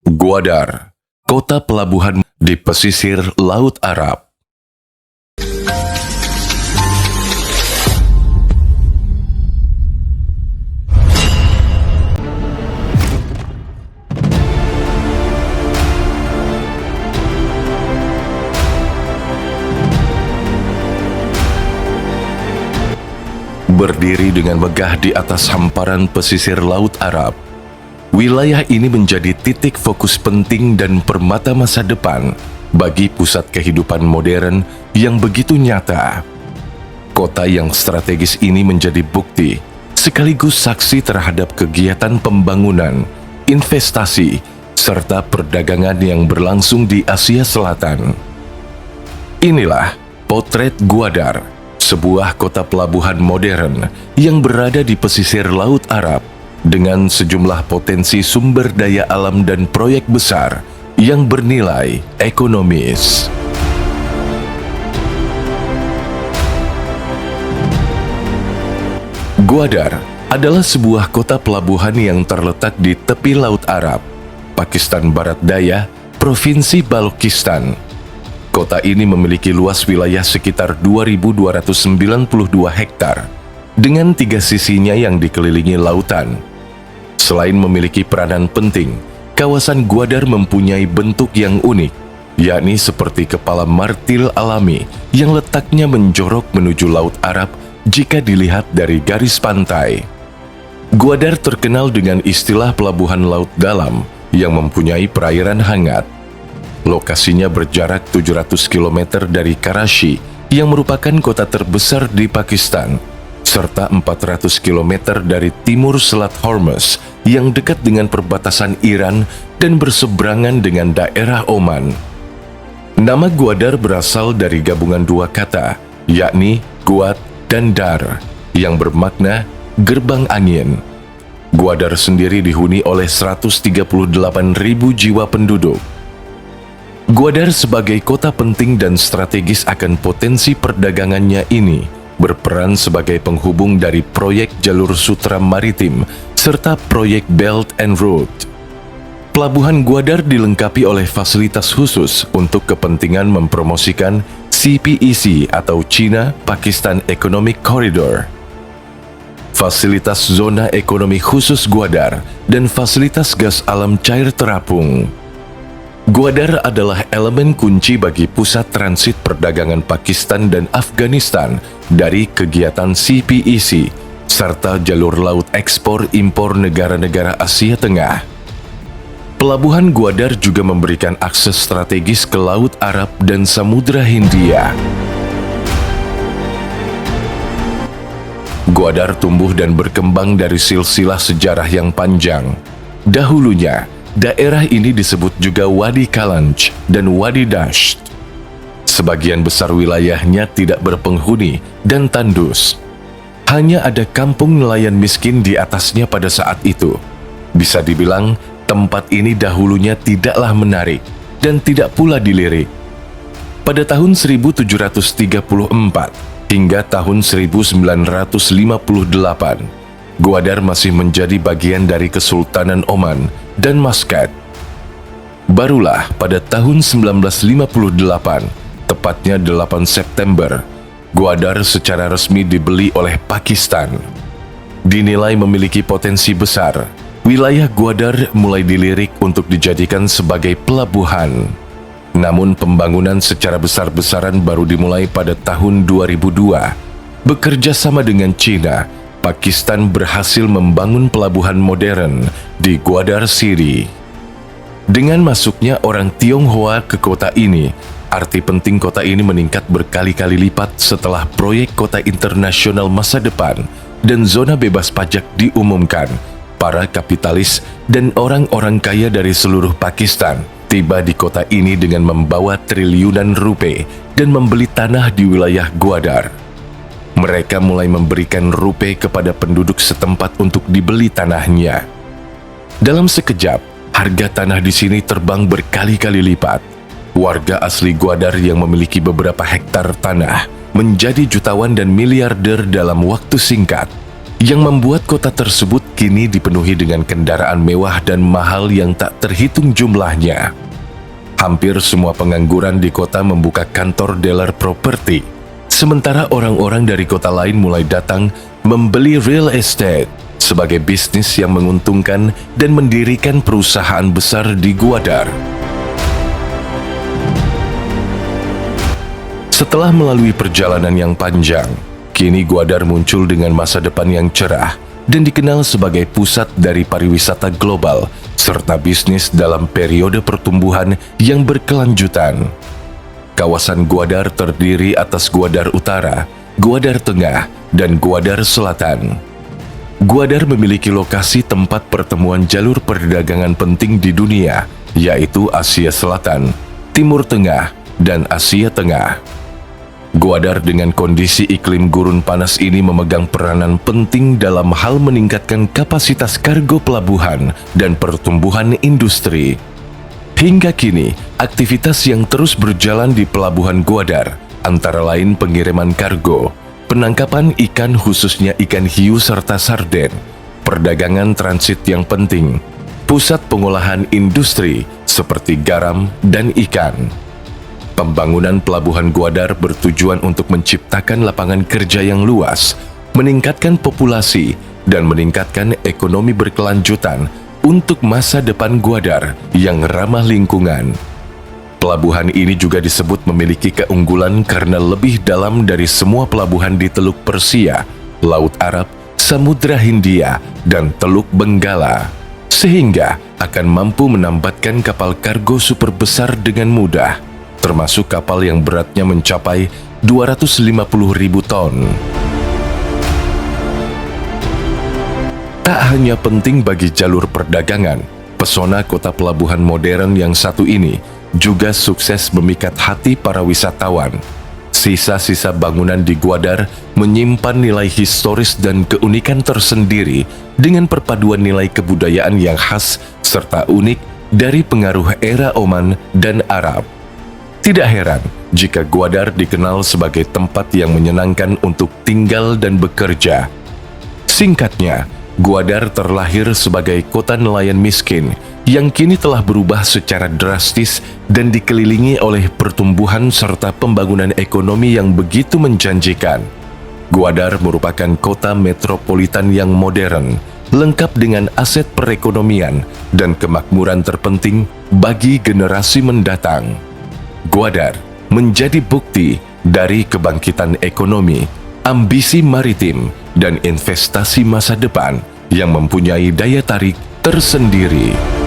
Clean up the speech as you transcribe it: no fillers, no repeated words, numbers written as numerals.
Gwadar, kota pelabuhan di pesisir Laut Arab. Berdiri dengan megah di atas hamparan pesisir Laut Arab, wilayah ini menjadi titik fokus penting dan permata masa depan bagi pusat kehidupan modern yang begitu nyata. Kota yang strategis ini menjadi bukti sekaligus saksi terhadap kegiatan pembangunan, investasi, serta perdagangan yang berlangsung di Asia Selatan. Inilah potret Gwadar, sebuah kota pelabuhan modern yang berada di pesisir Laut Arab dengan sejumlah potensi sumber daya alam dan proyek besar yang bernilai ekonomis. Gwadar adalah sebuah kota pelabuhan yang terletak di tepi Laut Arab, Pakistan Barat Daya, Provinsi Balochistan. Kota ini memiliki luas wilayah sekitar 2.292 hektar, dengan 3 sisinya yang dikelilingi lautan. Selain memiliki peranan penting, kawasan Gwadar mempunyai bentuk yang unik, yakni seperti kepala martil alami yang letaknya menjorok menuju Laut Arab jika dilihat dari garis pantai. Gwadar terkenal dengan istilah pelabuhan laut dalam yang mempunyai perairan hangat. Lokasinya berjarak 700 km dari Karachi yang merupakan kota terbesar di Pakistan, serta 400 km dari timur Selat Hormuz yang dekat dengan perbatasan Iran dan berseberangan dengan daerah Oman. Nama Gwadar berasal dari gabungan dua kata, yakni Gwad dan Dar, yang bermakna gerbang angin. Gwadar sendiri dihuni oleh 138.000 jiwa penduduk. Gwadar sebagai kota penting dan strategis akan potensi perdagangannya ini berperan sebagai penghubung dari proyek jalur sutra maritim serta proyek Belt and Road. Pelabuhan Gwadar dilengkapi oleh fasilitas khusus untuk kepentingan mempromosikan CPEC atau China-Pakistan Economic Corridor, fasilitas zona ekonomi khusus Gwadar, dan fasilitas gas alam cair terapung. Gwadar adalah elemen kunci bagi pusat transit perdagangan Pakistan dan Afghanistan dari kegiatan CPEC, serta jalur laut ekspor-impor negara-negara Asia Tengah. Pelabuhan Gwadar juga memberikan akses strategis ke Laut Arab dan Samudra Hindia. Gwadar tumbuh dan berkembang dari silsilah sejarah yang panjang. Dahulunya, daerah ini disebut juga Wadi Kalanj dan Wadi Dasht. Sebagian besar wilayahnya tidak berpenghuni dan tandus. Hanya ada kampung nelayan miskin di atasnya pada saat itu. Bisa dibilang, tempat ini dahulunya tidaklah menarik dan tidak pula dilirik. Pada tahun 1734 hingga tahun 1958, Gwadar masih menjadi bagian dari Kesultanan Oman dan Maskat. Barulah pada tahun 1958, tepatnya 8 September, Gwadar secara resmi dibeli oleh Pakistan. Dinilai memiliki potensi besar, wilayah Gwadar mulai dilirik untuk dijadikan sebagai pelabuhan. Namun pembangunan secara besar-besaran baru dimulai pada tahun 2002. Bekerja sama dengan China, Pakistan berhasil membangun pelabuhan modern di Gwadar City. Dengan masuknya orang Tionghoa ke kota ini, arti penting kota ini meningkat berkali-kali lipat setelah proyek kota internasional masa depan dan zona bebas pajak diumumkan. Para kapitalis dan orang-orang kaya dari seluruh Pakistan tiba di kota ini dengan membawa triliunan rupiah dan membeli tanah di wilayah Gwadar. Mereka mulai memberikan rupiah kepada penduduk setempat untuk dibeli tanahnya. Dalam sekejap, harga tanah di sini terbang berkali-kali lipat. Warga asli Gwadar yang memiliki beberapa hektar tanah menjadi jutawan dan miliarder dalam waktu singkat. yang membuat kota tersebut kini dipenuhi dengan kendaraan mewah dan mahal yang tak terhitung jumlahnya. Hampir semua pengangguran di kota membuka kantor dealer properti, sementara orang-orang dari kota lain mulai datang membeli real estate sebagai bisnis yang menguntungkan dan mendirikan perusahaan besar di Gwadar. Setelah melalui perjalanan yang panjang, kini Gwadar muncul dengan masa depan yang cerah dan dikenal sebagai pusat dari pariwisata global serta bisnis dalam periode pertumbuhan yang berkelanjutan. Kawasan Gwadar terdiri atas Gwadar Utara, Gwadar Tengah, dan Gwadar Selatan. Gwadar memiliki lokasi tempat pertemuan jalur perdagangan penting di dunia, yaitu Asia Selatan, Timur Tengah, dan Asia Tengah. Gwadar dengan kondisi iklim gurun panas ini memegang peranan penting dalam hal meningkatkan kapasitas kargo pelabuhan dan pertumbuhan industri. Hingga kini, aktivitas yang terus berjalan di Pelabuhan Gwadar, antara lain pengiriman kargo, penangkapan ikan khususnya ikan hiu serta sarden, perdagangan transit yang penting, pusat pengolahan industri seperti garam dan ikan. Pembangunan Pelabuhan Gwadar bertujuan untuk menciptakan lapangan kerja yang luas, meningkatkan populasi, dan meningkatkan ekonomi berkelanjutan untuk masa depan Gwadar yang ramah lingkungan. Pelabuhan ini juga disebut memiliki keunggulan karena lebih dalam dari semua pelabuhan di Teluk Persia, Laut Arab, Samudra Hindia, dan Teluk Benggala, sehingga akan mampu menambatkan kapal kargo super besar dengan mudah, termasuk kapal yang beratnya mencapai 250.000 ton. Tak hanya penting bagi jalur perdagangan, pesona kota pelabuhan modern yang satu ini juga sukses memikat hati para wisatawan. Sisa-sisa bangunan di Gwadar menyimpan nilai historis dan keunikan tersendiri dengan perpaduan nilai kebudayaan yang khas serta unik dari pengaruh era Oman dan Arab. Tidak heran jika Gwadar dikenal sebagai tempat yang menyenangkan untuk tinggal dan bekerja. Singkatnya, Gwadar terlahir sebagai kota nelayan miskin yang kini telah berubah secara drastis dan dikelilingi oleh pertumbuhan serta pembangunan ekonomi yang begitu menjanjikan. Gwadar merupakan kota metropolitan yang modern, lengkap dengan aset perekonomian dan kemakmuran terpenting bagi generasi mendatang. Gwadar menjadi bukti dari kebangkitan ekonomi, ambisi maritim, dan investasi masa depan yang mempunyai daya tarik tersendiri.